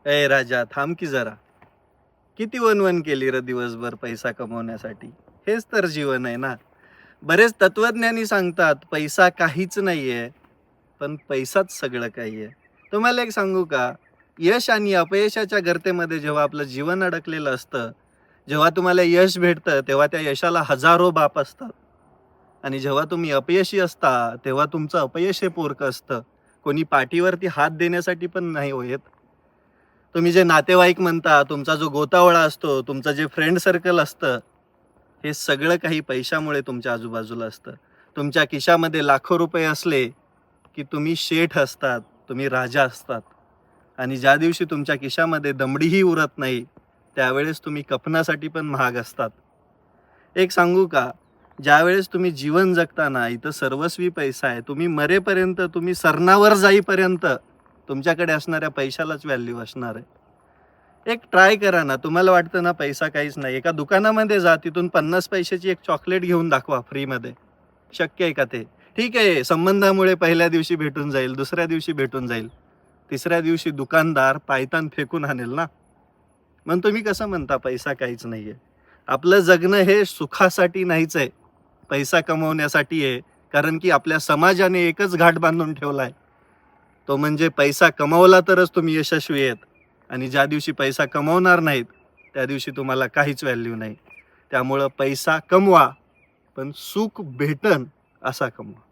ए राजा, थांब की जरा. किती वनवन केली र दिवसभर पैसा कमवण्यासाठी. हेच तर जीवन आहे ना. बरेच तत्वज्ञानी सांगतात पैसा काहीच नाहीये, पण पैसाच सगळं काही आहे. तुम्हाला एक सांगू का? यश आणि अपयशाच्या गर्तेमध्ये जेव्हा आपलं जीवन अडकलेलं असतं, जेव्हा तुम्हाला यश भेटतं, तेव्हा त्या यशाला हजारो बाप असतात. आणि जेव्हा तुम्ही अपयशी असता, तेव्हा तुमचं अपयश हे पोरकं असतं. कोणी पाठीवरती हात देण्यासाठी पण नाही हो येत. तुम्ही जे नातेवाईक म्हणता, तुमचा जो गोतावळा असतो, तुमचं जे फ्रेंड सर्कल असतं, हे सगळं काही पैशामुळे तुमच्या आजूबाजूला असतं. तुमच्या खिशामध्ये लाखो रुपये असले, की तुम्ही शेठ असतात, तुम्ही राजा असतात. आणि ज्या दिवशी तुमच्या खिशामध्ये दमडीही उरत नाही, त्यावेळेस तुम्ही कफनासाठी पण महाग असतात. एक सांगू का? ज्यावेळेस तुम्ही जीवन जगताना इथं सर्वस्वी पैसा आहे. तुम्ही मरेपर्यंत, तुम्ही सरणावर जाईपर्यंत तुमच्याकडे असणाऱ्या पैशालाच व्हॅल्यू असणार आहे. एक ट्राय करा ना. तुम्हाला वाटतं ना पैसा काहीच नाही. एका दुकानामध्ये जा, तिथून 50 पैशाची एक चॉकलेट घेऊन दाखवा फ्रीमध्ये. शक्य आहे का ते? ठीक आहे, संबंधामुळे पहिल्या दिवशी भेटून जाईल, दुसऱ्या दिवशी भेटून जाईल. तिसऱ्या दिवशी दुकानदार पायतान फेकून आणेल ना. मग तुम्ही कसं म्हणता पैसा काहीच नाहीये? आपलं जगणं हे सुखासाठी नाहीच आहे. पैसा कमवण्यासाठी आहे. कारण की आपल्या समाजाने एकच घाट बांधून ठेवलाय. तो म्हणजे पैसा कमवला तरच तुम्ही यशस्वी आहेत आणि ज्या दिवशी पैसा कमवणार नाहीत, त्या दिवशी तुम्हाला काहीच व्हॅल्यू नाही. त्यामुळं पैसा कमवा, पण सुख भेटन असा कमवा.